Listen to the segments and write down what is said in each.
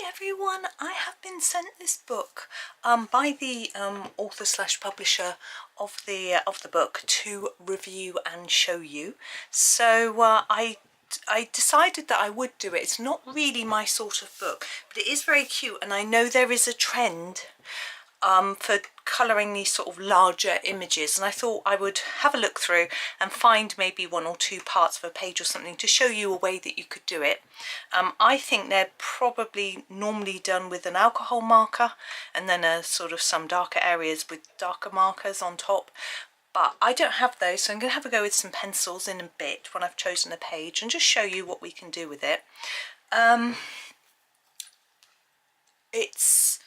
everyone, I have been sent this book by the author slash publisher of the book to review and show you. So I decided that I would do it. It's not really my sort of book, but it is very cute, and I know there is a trend for colouring these sort of larger images, and I thought I would have a look through and find maybe one or two parts of a page or something to show you a way that you could do it. I think they're probably normally done with an alcohol marker and then a sort of some darker areas with darker markers on top, but I don't have those, so I'm going to have a go with some pencils in a bit when I've chosen a page and just show you what we can do with it. It's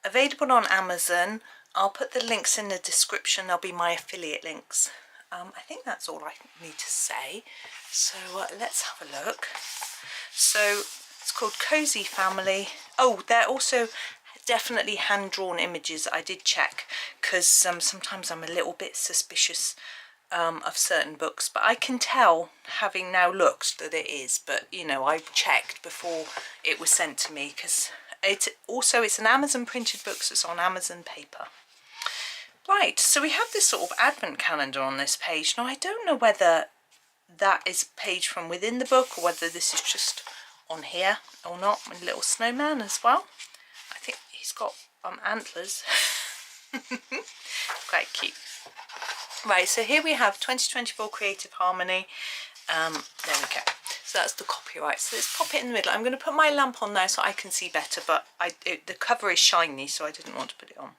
available on Amazon. I'll put the links in the description. They'll be my affiliate links. I think that's all I need to say. So let's have a look. So it's called Cozy Family. Oh, they're also definitely hand-drawn images. I did check because sometimes I'm a little bit suspicious of certain books, but I can tell, having now looked, that it is. But you know, I checked before it was sent to me because it's an Amazon printed book, so it's on Amazon paper. Right, so we have this sort of advent calendar on this page. Now I don't know whether that is a page from within the book or whether this is just on here or not. My little snowman as well. I think he's got antlers. Quite cute. Right, so here we have 2024 Creative Harmony. There we go. So that's the copyright. So let's pop it in the middle. I'm going to put my lamp on there so I can see better, but the cover is shiny, so I didn't want to put it on.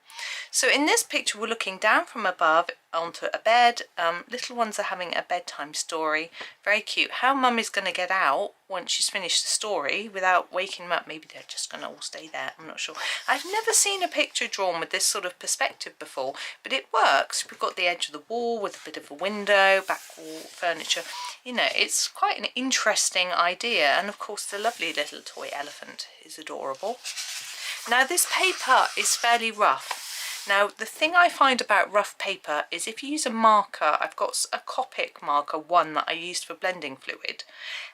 So in this picture, we're looking down from above onto a bed. Little ones are having a bedtime story. Very cute. How mum is going to get out once she's finished the story without waking them up. Maybe they're just going to all stay there. I'm not sure. I've never seen a picture drawn with this sort of perspective before, but it works. We've got the edge of the wall with a bit of a window, back wall furniture. You know, it's quite an interesting idea. And of course, the lovely little toy elephant is adorable. Now, this paper is fairly rough. Now, the thing I find about rough paper is if you use a marker, I've got a Copic marker, one that I used for blending fluid,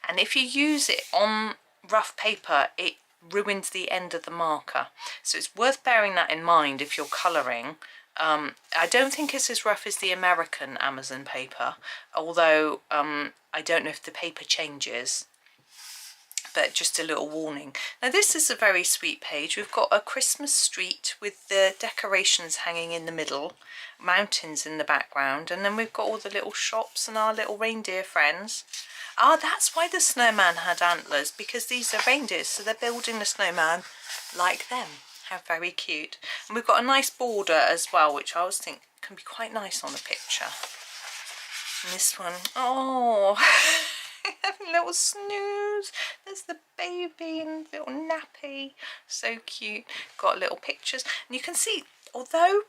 and if you use it on rough paper, it ruins the end of the marker. So it's worth bearing that in mind if you're colouring. I don't think it's as rough as the American Amazon paper, although I don't know if the paper changes. But just a little warning. Now this is a very sweet page. We've got a Christmas street with the decorations hanging in the middle, mountains in the background, and then we've got all the little shops and our little reindeer friends. Ah, that's why the snowman had antlers, because these are reindeers, so they're building the snowman like them. How very cute. And we've got a nice border as well, which I always think can be quite nice on a picture. And this one, oh, having a little snooze. There's the baby and little nappy. So cute. Got little pictures. And you can see, although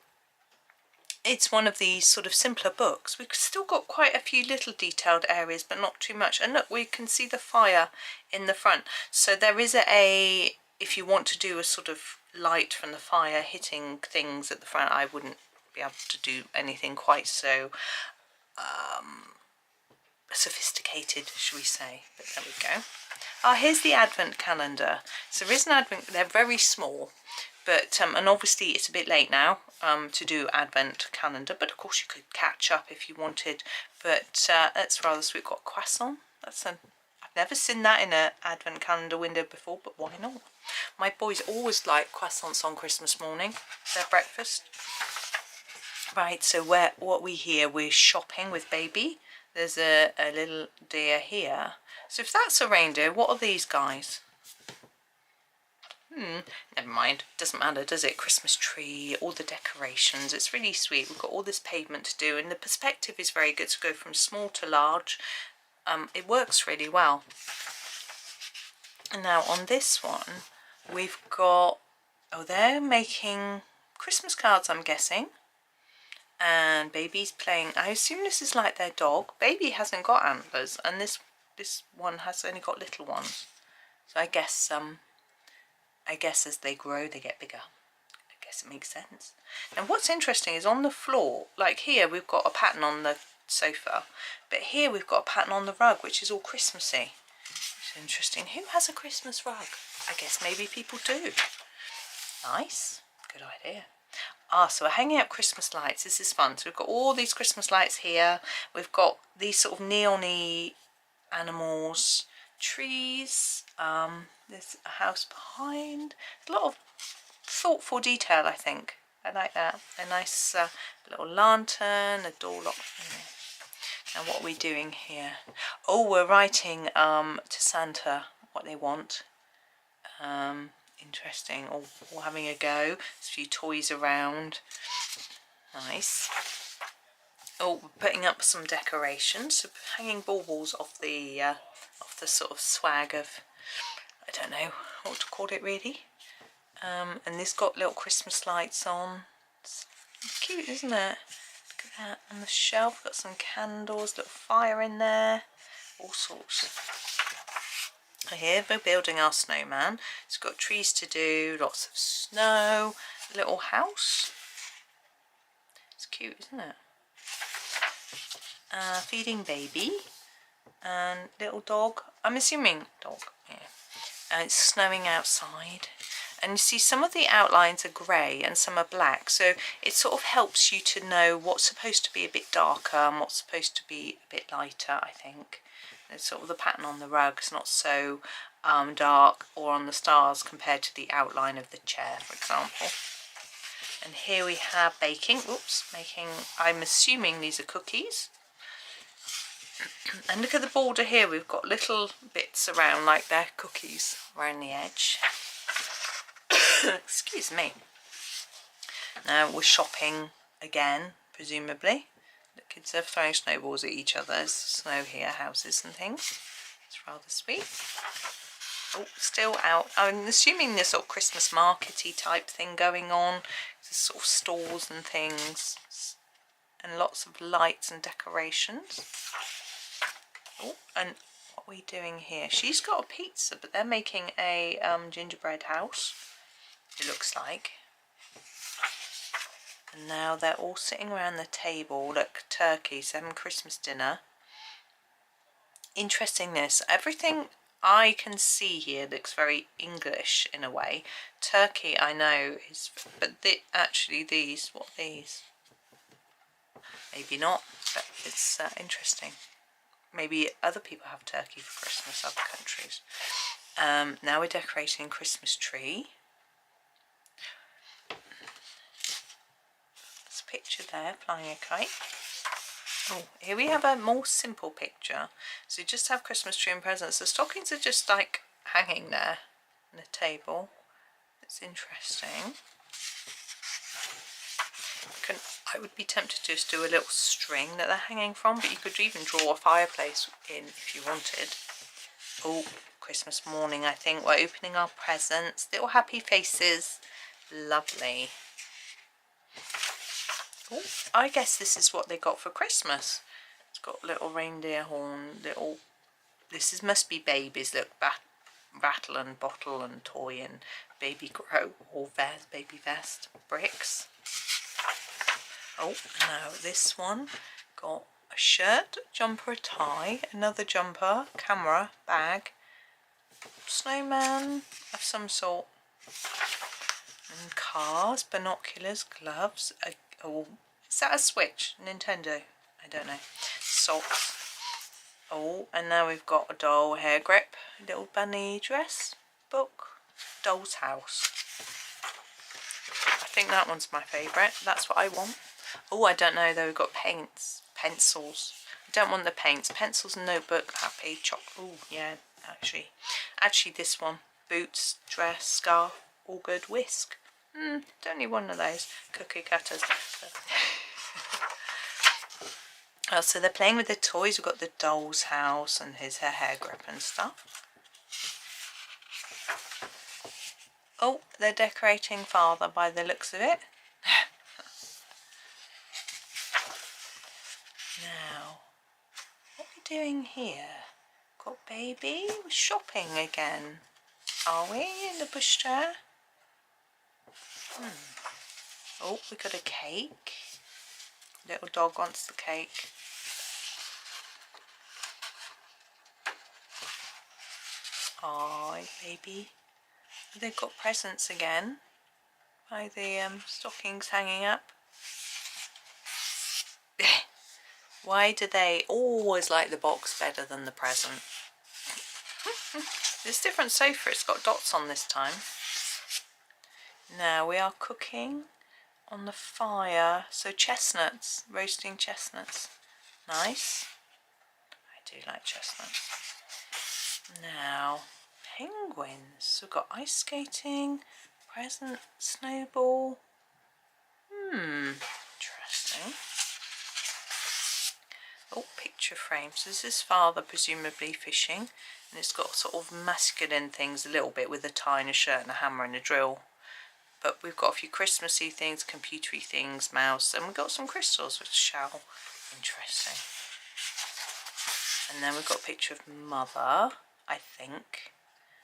it's one of these sort of simpler books, we've still got quite a few little detailed areas, but not too much. And look, we can see the fire in the front. So there is if you want to do a sort of light from the fire hitting things at the front, I wouldn't be able to do anything quite so sophisticated, shall we say, but there we go. Here's the advent calendar. So there is an advent, they're very small, but and obviously it's a bit late now to do advent calendar, but of course you could catch up if you wanted. But that's rather sweet. Got croissant. I've never seen that in an advent calendar window before, but why not? My boys always like croissants on Christmas morning, their breakfast. Right, so what we hear, we're shopping with baby. There's a little deer here. So if that's a reindeer, what are these guys? Never mind. Doesn't matter, does it? Christmas tree, all the decorations. It's really sweet. We've got all this pavement to do, and the perspective is very good to go from small to large. It works really well. And now on this one, we've got, they're making Christmas cards, I'm guessing. And baby's playing. I assume this is like their dog. Baby hasn't got antlers, and this one has only got little ones. So I guess as they grow, they get bigger. I guess it makes sense. Now what's interesting is on the floor, like here we've got a pattern on the sofa, but here we've got a pattern on the rug, which is all Christmassy. It's interesting. Who has a Christmas rug? I guess maybe people do. Nice, good idea. Ah, so we're hanging up Christmas lights. This is fun. So we've got all these Christmas lights here. We've got these sort of neon-y animals, trees. There's a house behind. A lot of thoughtful detail, I think. I like that. A nice little lantern, a door lock. And what are we doing here? Oh, we're writing to Santa what they want. Interesting. Or having a go. There's a few toys around. Nice. Oh, we're putting up some decorations. So hanging baubles off the sort of swag of, I don't know what to call it really. And this got little Christmas lights on. It's cute, isn't it? Look at that. On the shelf, got some candles, little fire in there, all sorts. Here we're building our snowman. It's got trees to do, lots of snow, little house. It's cute, isn't it? Feeding baby and little dog. I'm assuming dog. Yeah. And it's snowing outside. And you see some of the outlines are grey and some are black, so it sort of helps you to know what's supposed to be a bit darker and what's supposed to be a bit lighter, I think. There's sort of the pattern on the rug is not so dark, or on the stars compared to the outline of the chair, for example. And here we have baking. Oops, making, I'm assuming these are cookies. And look at the border here, we've got little bits around like they're cookies around the edge. Excuse me. Now we're shopping again, presumably. The kids are throwing snowballs at each other. There's snow here, houses and things. It's rather sweet. Oh, still out. I'm assuming there's sort of Christmas market-y type thing going on. There's sort of stalls and things. And lots of lights and decorations. Oh, and what are we doing here? She's got a pizza, but they're making a gingerbread house, it looks like. And now they're all sitting around the table. Look, turkeys, having Christmas dinner. Interesting this. Everything I can see here looks very English in a way. Turkey, I know, is... But actually these, what are these? Maybe not, but it's interesting. Maybe other people have turkey for Christmas, other countries. Now we're decorating a Christmas tree. There's a picture there, flying a kite. Oh, here we have a more simple picture. So you just have Christmas tree and presents. The stockings are just like hanging there on the table. It's interesting. I would be tempted to just do a little string that they're hanging from, but you could even draw a fireplace in if you wanted. Oh, Christmas morning, I think. We're opening our presents. Little happy faces. Lovely. Oh, I guess this is what they got for Christmas. It's got little reindeer horn, little... This must be babies. Look, rattle and bottle and toy and baby grow, or vest, baby vest, bricks. Oh, now this one got a shirt, jumper, a tie, another jumper, camera, bag, snowman of some sort, and cars, binoculars, gloves. Oh, is that a Switch? Nintendo? I don't know. Socks. Oh, and now we've got a doll, hair grip, little bunny dress, book, doll's house. I think that one's my favourite. That's what I want. Oh, I don't know though. We've got paints, pencils. I don't want the paints. Pencils, notebook, happy, Oh, yeah, actually this one. Boots, dress, scarf, all good. Whisk. Don't need one of those. Cookie cutters. Oh, so they're playing with the toys. We've got the doll's house and her hair grip and stuff. Oh, they're decorating father by the looks of it. Now, what are we doing here? Got baby? We're shopping again. Are we in the pushchair? Oh, we got a cake. Little dog wants the cake. Oh, baby. They've got presents again by the stockings hanging up. Why do they always like the box better than the present? This different sofa, it's got dots on this time. Now we are cooking on the fire, so chestnuts, roasting chestnuts. Nice. I do like chestnuts. Now, penguins. So we've got ice skating, present, snowball. Interesting. Oh, picture frames. So this is father presumably fishing, and it's got sort of masculine things a little bit with a tie and a shirt and a hammer and a drill. But we've got a few Christmassy things, computery things, mouse, and we've got some crystals with shell. Interesting. And then we've got a picture of mother, I think.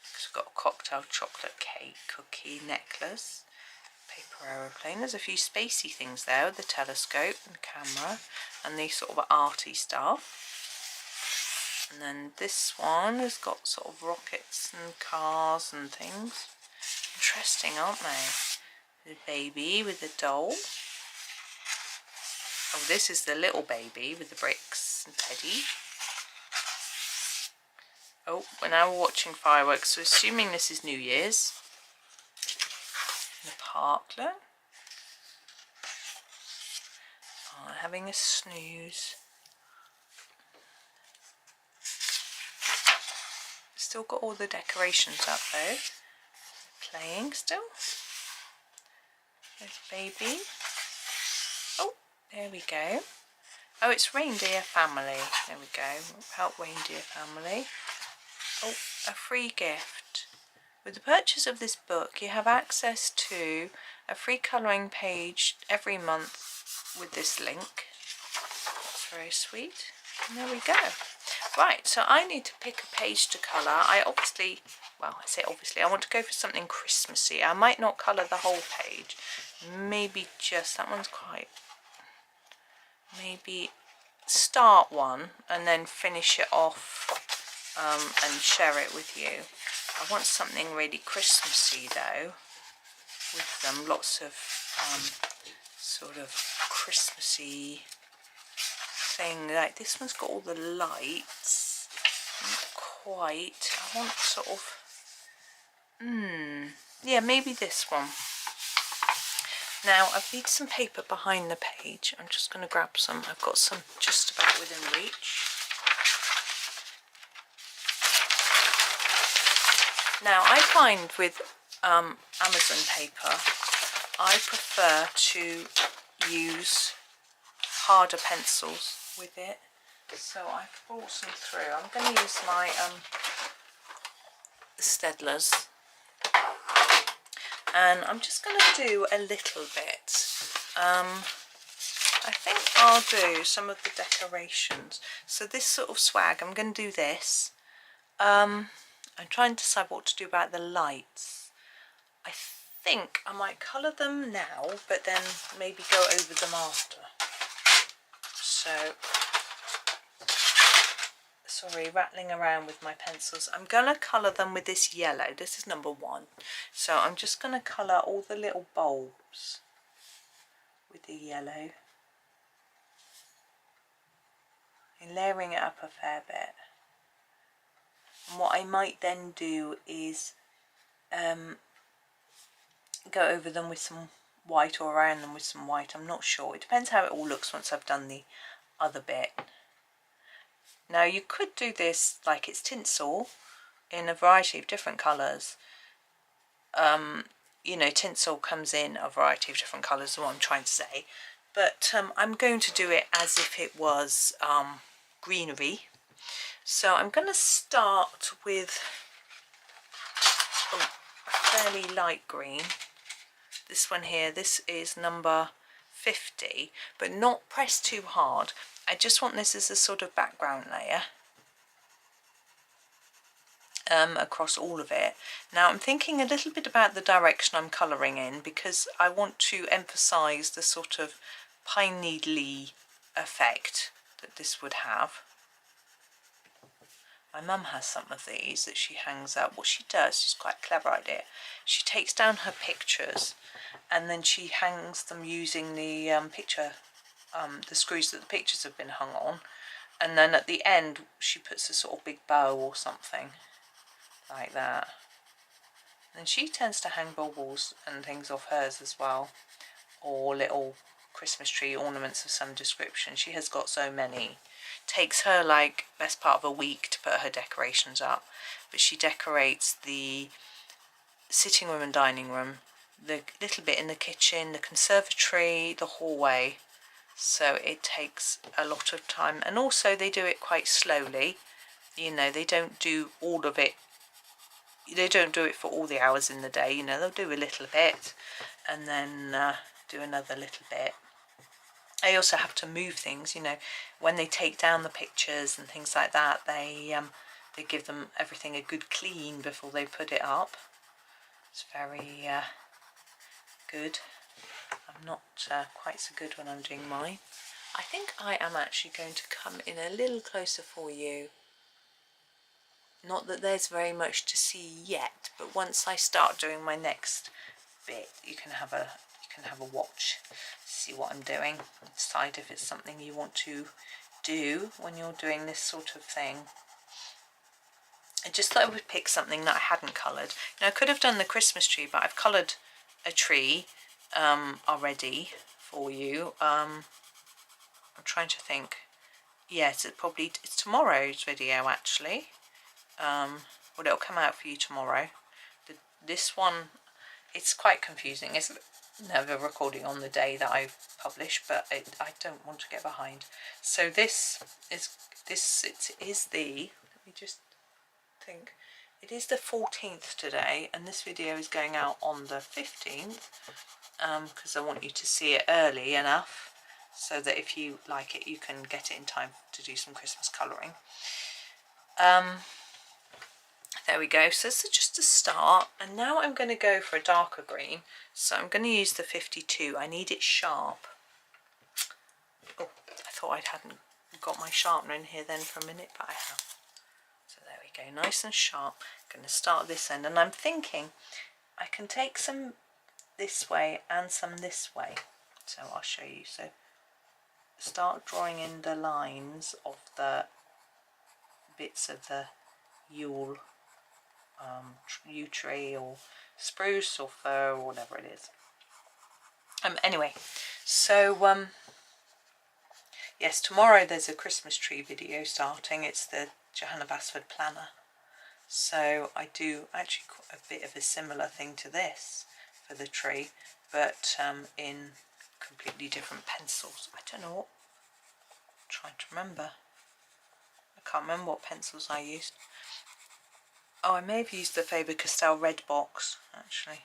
Because we've got a cocktail chocolate cake, cookie, necklace, paper aeroplane. There's a few spacey things there with the telescope and camera and the sort of arty stuff. And then this one has got sort of rockets and cars and things. Interesting, aren't they? The baby with the doll. Oh, this is the little baby with the bricks and teddy. Oh, we're now watching fireworks, so assuming this is New Year's. In the park, look. Oh, having a snooze. Still got all the decorations up though. Playing still. There's baby. Oh, there we go. Oh, it's reindeer family. There we go. Help reindeer family. Oh, a free gift. With the purchase of this book, you have access to a free colouring page every month with this link. That's very sweet. And there we go. Right, so I need to pick a page to colour. I obviously, well, I say obviously, I want to go for something Christmassy. I might not colour the whole page. Maybe just, that one's quite, maybe start one and then finish it off and share it with you. I want something really Christmassy though, with them, lots of sort of Christmassy thing. Like this one's got all the lights. Not quite. I want sort of, yeah, maybe this one. Now I need some paper behind the page. I'm just going to grab some. I've got some just about within reach. Now I find with Amazon paper, I prefer to use harder pencils with it. So I've brought some through. I'm going to use my Staedtlers. And I'm just going to do a little bit. I think I'll do some of the decorations. So this sort of swag, I'm going to do this. I'm trying to decide what to do about the lights. I think I might colour them now, but then maybe go over them after. So, sorry, rattling around with my pencils. I'm going to colour them with this yellow. This is number 1. So I'm just going to colour all the little bulbs with the yellow. And layering it up a fair bit. And what I might then do is go over them with some white or around them with some white. I'm not sure. It depends how it all looks once I've done the other bit. Now you could do this like it's tinsel in a variety of different colours. You know, tinsel comes in a variety of different colours, is what I'm trying to say. But I'm going to do it as if it was greenery. So I'm going to start with a fairly light green. This one here, this is number 50, but not pressed too hard. I just want this as a sort of background layer across all of it. Now I'm thinking a little bit about the direction I'm colouring in, because I want to emphasise the sort of pine needly effect that this would have. My mum has some of these that she hangs up. What she does, she's quite a clever idea. She takes down her pictures and then she hangs them using the the screws that the pictures have been hung on. And then at the end, she puts a sort of big bow or something like that. And she tends to hang baubles and things off hers as well, or little Christmas tree ornaments of some description. She has got so many. Takes her like best part of a week to put her decorations up, but she decorates the sitting room and dining room, the little bit in the kitchen, the conservatory, the hallway. So it takes a lot of time, and also they do it quite slowly. You know, they don't do all of it. They don't do it for all the hours in the day. You know, they'll do a little bit and then do another little bit. They also have to move things, you know, when they take down the pictures and things like that, they give them everything a good clean before they put it up. It's very good. I'm not quite so good when I'm doing mine. I think I am actually going to come in a little closer for you. Not that there's very much to see yet, but once I start doing my next bit, you can have a watch, see what I'm doing, decide if it's something you want to do when you're doing this sort of thing. I just thought I would pick something that I hadn't coloured. Now I could have done the Christmas tree, but I've coloured a tree already for you. I'm trying to think. Yes, it's tomorrow's video actually. Well, it'll come out for you tomorrow. This one, it's quite confusing, isn't it? Never recording on the day that I publish, but I don't want to get behind. So it is the, let me just think, it is the 14th today, and this video is going out on the 15th because I want you to see it early enough so that if you like it, you can get it in time to do some Christmas colouring. There we go, so this is just a start, and now I'm going to go for a darker green, so I'm going to use the 52. I need it sharp. Oh, I thought I hadn't got my sharpener in here then for a minute, but I have. So there we go, nice and sharp. I'm going to start this end, and I'm thinking I can take some this way and some this way, so I'll show you. So start drawing in the lines of the bits of the Yule yew tree or spruce or fir or whatever it is. Anyway, so yes, tomorrow there's a Christmas tree video starting. It's the Johanna Basford planner. So I do actually a bit of a similar thing to this for the tree, but in completely different pencils. I don't know what, I'm trying to remember. I can't remember what pencils I used. Oh, I may have used the Faber-Castell red box, actually.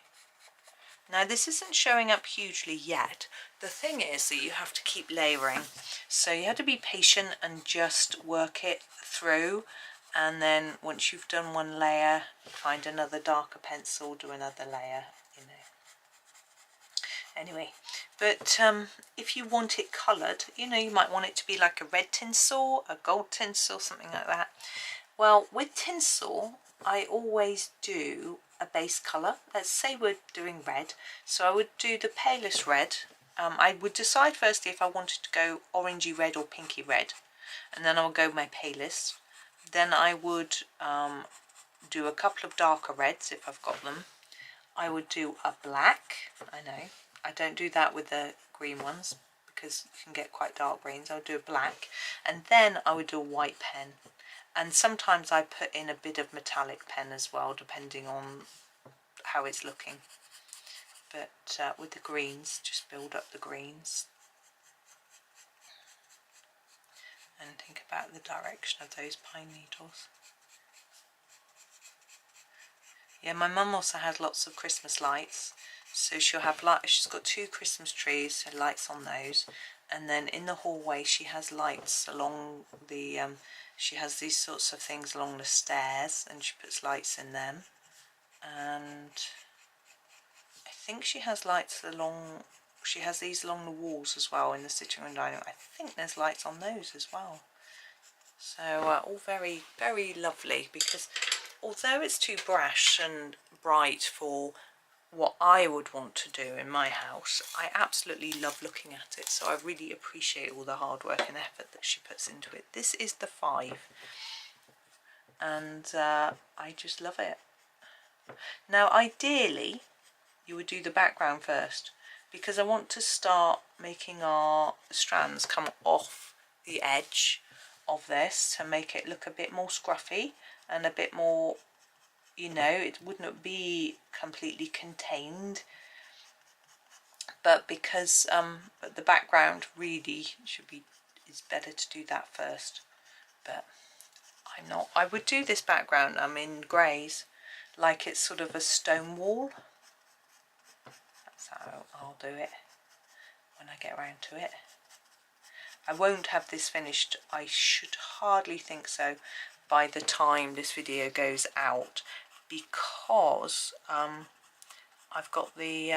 Now, this isn't showing up hugely yet. The thing is that you have to keep layering. So you have to be patient and just work it through. And then once you've done one layer, find another darker pencil, do another layer, you know. Anyway, but if you want it coloured, you know, you might want it to be like a red tinsel, a gold tinsel, something like that. Well, with tinsel, I always do a base colour. Let's say we're doing red, so I would do the palest red. I would decide firstly if I wanted to go orangey red or pinky red, and then I'll go my palest. Then I would do a couple of darker reds if I've got them. I would do a black. I know I don't do that with the green ones because you can get quite dark greens. I would do a black, and then I would do a white pen. And sometimes I put in a bit of metallic pen as well, depending on how it's looking. But with the greens, just build up the greens. And think about the direction of those pine needles. Yeah, my mum also has lots of Christmas lights. So she'll have she's got 2 Christmas trees, so lights on those. And then in the hallway she has lights along the... she has these sorts of things along the stairs, and she puts lights in them. And I think she has lights along, she has these along the walls as well in the sitting room dining room. I think there's lights on those as well. So all very, very lovely, because although it's too brash and bright for what I would want to do in my house, I absolutely love looking at it. So I really appreciate all the hard work and effort that she puts into it. This is the 5, and I just love it. Now ideally you would do the background first, because I want to start making our strands come off the edge of this to make it look a bit more scruffy and a bit more, you know, it wouldn't be completely contained, but because but the background really is better to do that first. But I would do this background in greys, like it's sort of a stone wall. That's how I'll do it when I get around to it. I won't have this finished, I should hardly think so, by the time this video goes out, because I've got the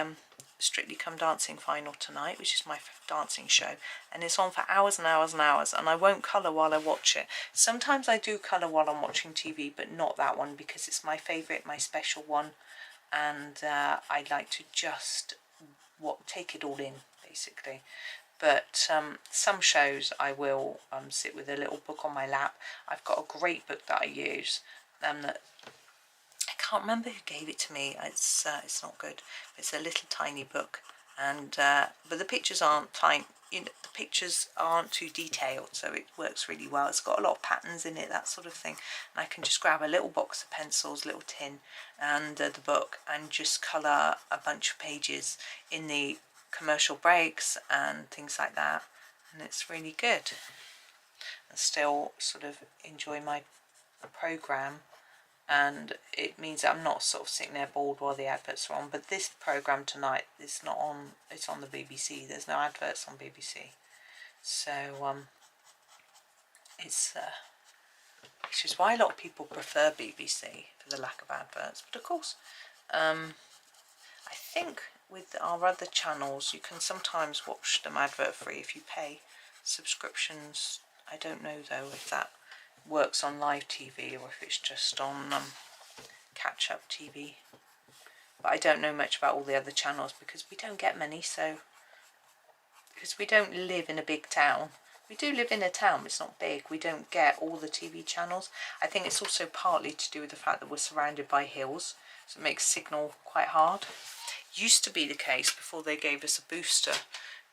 Strictly Come Dancing final tonight, which is my dancing show, and it's on for hours and hours and hours, and I won't colour while I watch it. Sometimes I do colour while I'm watching TV, but not that one, because it's my favourite, my special one, and I like to just take it all in, basically. But some shows I will sit with a little book on my lap. I've got a great book that I use, that I can't remember who gave it to me. It's not good. It's a little tiny book, and but the pictures aren't tiny. You know, the pictures aren't too detailed, so it works really well. It's got a lot of patterns in it, that sort of thing. And I can just grab a little box of pencils, little tin, and the book, and just colour a bunch of pages in the commercial breaks and things like that, and it's really good, and still sort of enjoy my program. And it means that I'm not sort of sitting there bored while the adverts are on. But this program tonight is not on, it's on the BBC. There's no adverts on BBC, so it's which is why a lot of people prefer BBC, for the lack of adverts. But of course I think with our other channels you can sometimes watch them advert free if you pay subscriptions. I don't know though if that works on live TV or if it's just on catch up TV, but I don't know much about all the other channels because we don't get many. So because we don't live in a big town, we do live in a town but it's not big, we don't get all the TV channels. I think it's also partly to do with the fact that we're surrounded by hills, so it makes signal quite hard. Used to be the case before they gave us a booster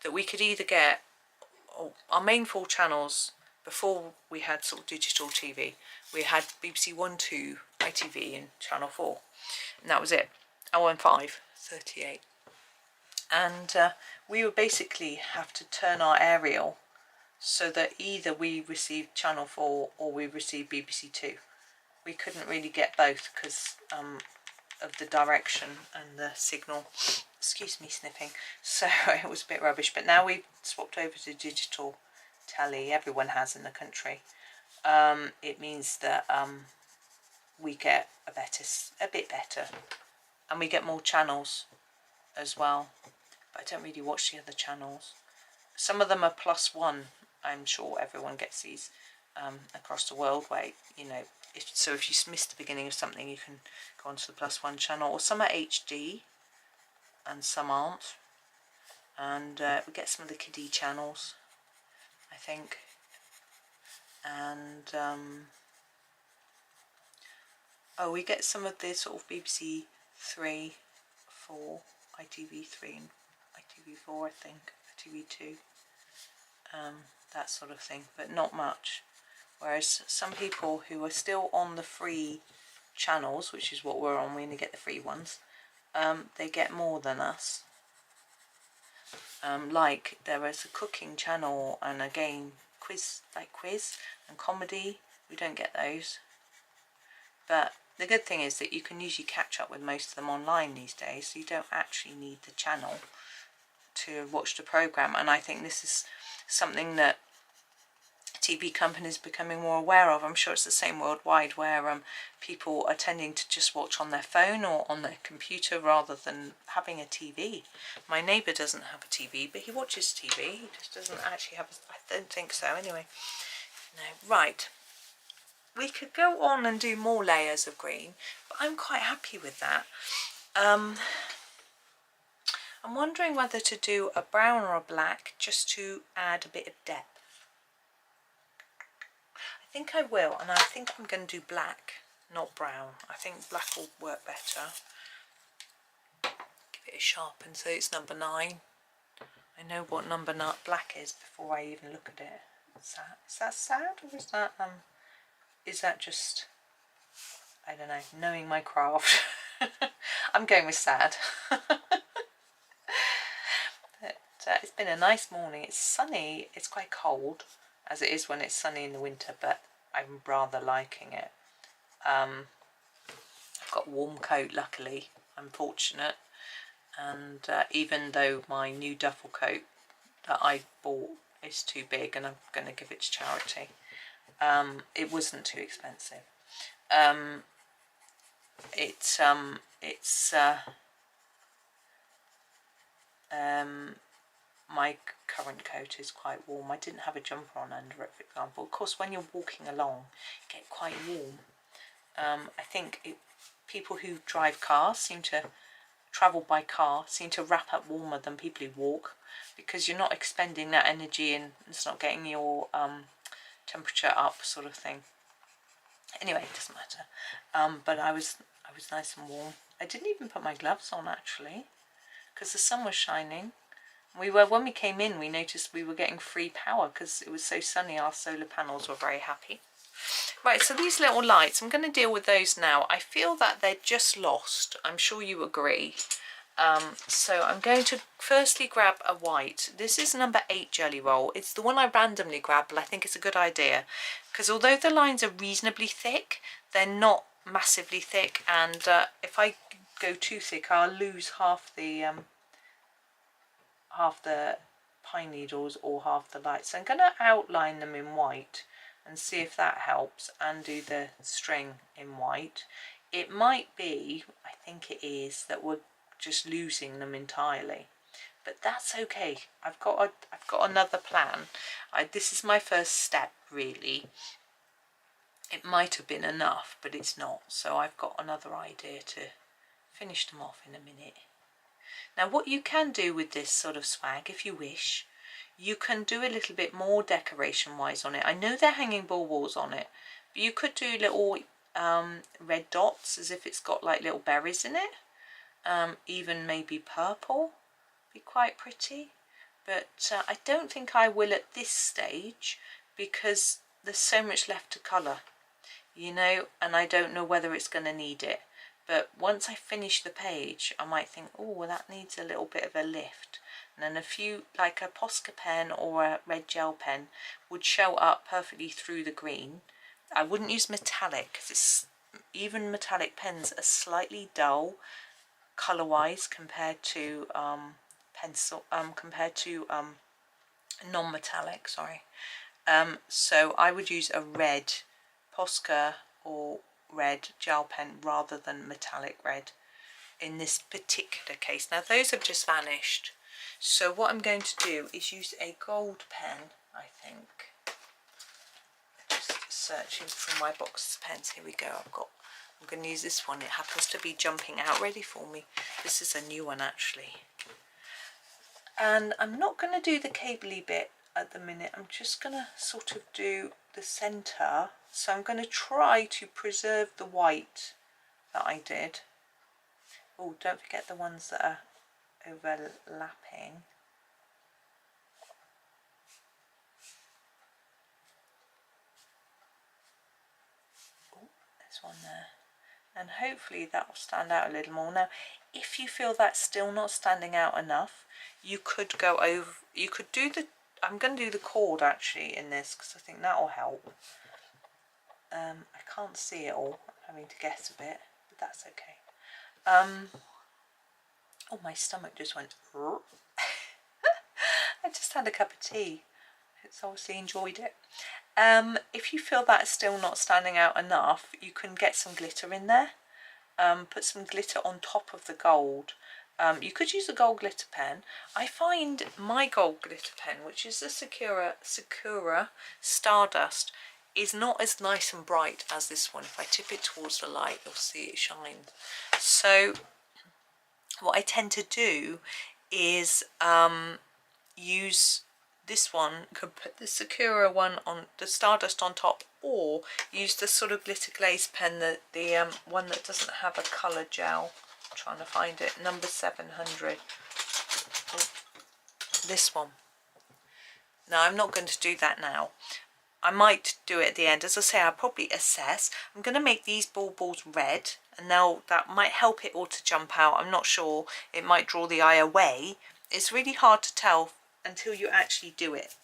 that we could either get our main 4 channels. Before we had sort of digital TV, we had BBC 1, 2, ITV and Channel 4, and that was it. Oh, and 5, 38. And we would basically have to turn our aerial so that either we received Channel 4 or we received BBC 2. We couldn't really get both because of the direction and the signal. Excuse me sniffing. So it was a bit rubbish, but now we've swapped over to digital telly. Everyone has in the country. It means that we get a bit better, and we get more channels as well, but I don't really watch the other channels. Some of them are +1. I'm sure everyone gets these across the world, where, you know, so if you missed the beginning of something you can go onto the +1 channel, or some are HD and some aren't, and we get some of the kiddie channels, I think, and oh, we get some of the sort of BBC 3, 4, ITV3 and ITV4, I think, ITV2, that sort of thing, but not much. Whereas some people who are still on the free channels, which is what we're on, we only get the free ones, they get more than us. Like there is a cooking channel and a game quiz and comedy. We don't get those, but the good thing is that you can usually catch up with most of them online these days, so you don't actually need the channel to watch the program. And I think this is something that TV companies are becoming more aware of. I'm sure it's the same worldwide, where people are tending to just watch on their phone or on their computer rather than having a TV. My neighbour doesn't have a TV, but he watches TV. He just doesn't actually have I don't think so anyway. No, right. We could go on and do more layers of green, but I'm quite happy with that. I'm wondering whether to do a brown or a black just to add a bit of depth. I think I will, and I think I'm going to do black, not brown. I think black will work better. Give it a sharpen so it's number 9. I know what number black is before I even look at it. Is that sad, or is that just, I don't know, knowing my craft? I'm going with sad. But it's been a nice morning. It's sunny. It's quite cold, as it is when it's sunny in the winter, but I'm rather liking it. I've got a warm coat, luckily. I'm fortunate. And even though my new duffel coat that I bought is too big and I'm going to give it to charity, it wasn't too expensive. My current coat is quite warm. I didn't have a jumper on under it, for example. Of course, when you're walking along, you get quite warm. I think people who drive cars travel by car seem to wrap up warmer than people who walk, because you're not expending that energy and it's not getting your temperature up, sort of thing. Anyway, it doesn't matter. But I was nice and warm. I didn't even put my gloves on, actually, because the sun was shining. When we came in, we noticed we were getting free power because it was so sunny. Our solar panels were very happy. Right, so these little lights, I'm going to deal with those now. I feel that they're just lost. I'm sure you agree. So I'm going to firstly grab a white. This is number 8 Gellyroll. It's the one I randomly grabbed, but I think it's a good idea, because although the lines are reasonably thick, they're not massively thick, and if I go too thick, I'll lose half the pine needles or half the light. So I'm going to outline them in white and see if that helps, and do the string in white. It might be, I think it is, that we're just losing them entirely, but that's okay. I've got another plan. This is my first step, really. It might have been enough, but it's not, so I've got another idea to finish them off in a minute. Now, what you can do with this sort of swag, if you wish, you can do a little bit more decoration wise on it. I know they're hanging bulbils on it, but you could do little red dots as if it's got like little berries in it. Even maybe purple, be quite pretty. But I don't think I will at this stage, because there's so much left to colour, you know, and I don't know whether it's going to need it. But once I finish the page, I might think, oh, well, that needs a little bit of a lift. And then a few, like a Posca pen or a red gel pen, would show up perfectly through the green. I wouldn't use metallic, because even metallic pens are slightly dull colour-wise compared to non-metallic. Sorry. So I would use a red Posca or red gel pen rather than metallic red in this particular case. Now those have just vanished, so what I'm going to do is use a gold pen, I think. Just searching through my box of pens. Here we go. I'm going to use this one. It happens to be jumping out ready for me. This is a new one, actually. And I'm not going to do the cabley bit at the minute. I'm just going to sort of do the centre. So I'm going to try to preserve the white that I did. Oh, don't forget the ones that are overlapping. Oh, there's one there. And hopefully that will stand out a little more. Now, if you feel that's still not standing out enough, you could go over, you could do the, I'm going to do the cord actually in this, because I think that will help. I can't see it all, I'm having to guess a bit, but that's okay. Oh, my stomach just went, I just had a cup of tea. It's obviously enjoyed it. If you feel that's still not standing out enough, you can get some glitter in there. Put some glitter on top of the gold, You could use a gold glitter pen. I find my gold glitter pen, which is the Sakura Stardust, is not as nice and bright as this one. If I tip it towards the light, you'll see it shines. So what I tend to do is use this one, could put the Sakura one on, the Stardust on top, or use the sort of glitter glaze pen, the one that doesn't have a colour gel. I'm trying to find it, number 700. This one. Now I'm not going to do that now. I might do it at the end. As I say, I'll probably assess. I'm going to make these balls red, and now that might help it all to jump out. I'm not sure. It might draw the eye away. It's really hard to tell until you actually do it,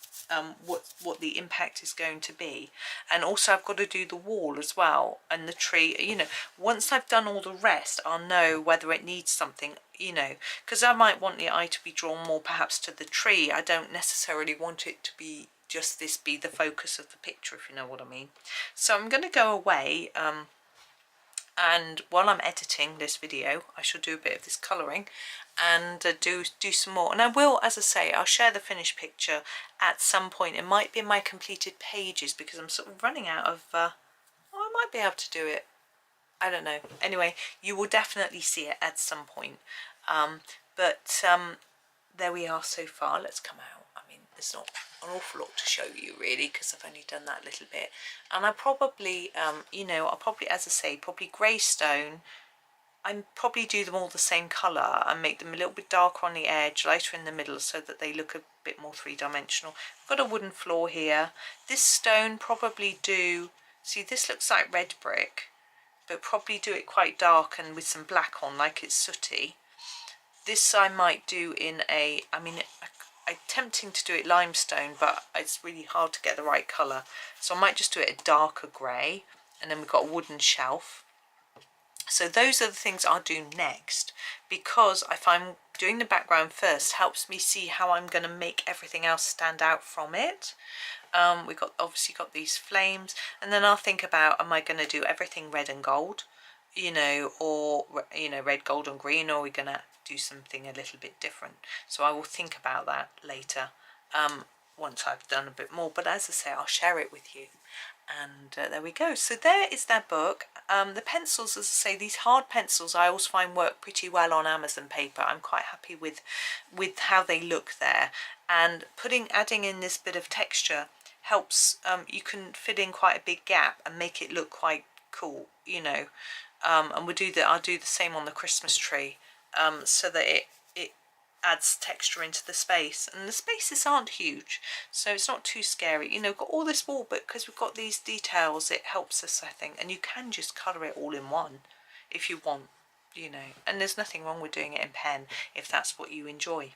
what the impact is going to be. And also I've got to do the wall as well, and the tree. You know, once I've done all the rest, I'll know whether it needs something, you know, because I might want the eye to be drawn more perhaps to the tree. I don't necessarily want it to be just this be the focus of the picture, if you know what I mean. So I'm going to go away, and while I'm editing this video, I shall do a bit of this colouring and do some more. And I will, as I say, I'll share the finished picture at some point. It might be in my completed pages, because I'm sort of running out of I might be able to do it, I don't know. Anyway, you will definitely see it at some point. But there we are so far. Let's come out. I mean, there's not an awful lot to show you really, because I've only done that little bit. And I probably you know, I'll probably, as I say, probably grey stone. I probably do them all the same colour and make them a little bit darker on the edge, lighter in the middle, so that they look a bit more three-dimensional. I've got a wooden floor here. This stone probably do, see, this looks like red brick, but probably do it quite dark and with some black on, like it's sooty. This I might do in a, I mean, I'm tempting to do it limestone, but it's really hard to get the right colour. So I might just do it a darker grey, and then we've got a wooden shelf. So those are the things I'll do next, because I find doing the background first helps me see how I'm going to make everything else stand out from it. We've got obviously got these flames, and then I'll think about, am I going to do everything red and gold, you know, or, you know, red, gold and green, or are we going to do something a little bit different? So I will think about that later, once I've done a bit more. But as I say, I'll share it with you. And there we go. So there is that book. The pencils, as I say, these hard pencils I always find work pretty well on Amazon paper. I'm quite happy with how they look there. And adding in this bit of texture helps. You can fit in quite a big gap and make it look quite cool, you know. And I'll do the same on the Christmas tree, so that it adds texture into the space, and the spaces aren't huge, so it's not too scary, you know. Got all this wall, but because we've got these details, it helps us, I think. And you can just colour it all in one if you want, you know, and there's nothing wrong with doing it in pen if that's what you enjoy.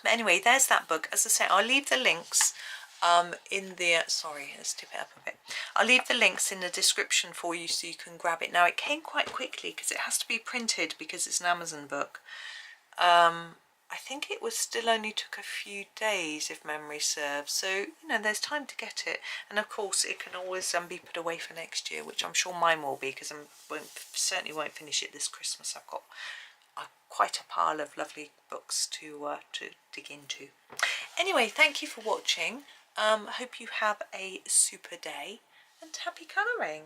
But anyway, there's that book. As I say, I'll leave the links in the, sorry, let's tip it up a bit. I'll leave the links in the description for you so you can grab it. Now, it came quite quickly because it has to be printed, because it's an Amazon book. I think it was still only took a few days, if memory serves, so you know, there's time to get it. And of course it can always be put away for next year, which I'm sure mine will be, because I certainly won't finish it this Christmas. I've got quite a pile of lovely books to dig into. Anyway, thank you for watching. Hope you have a super day, and happy colouring.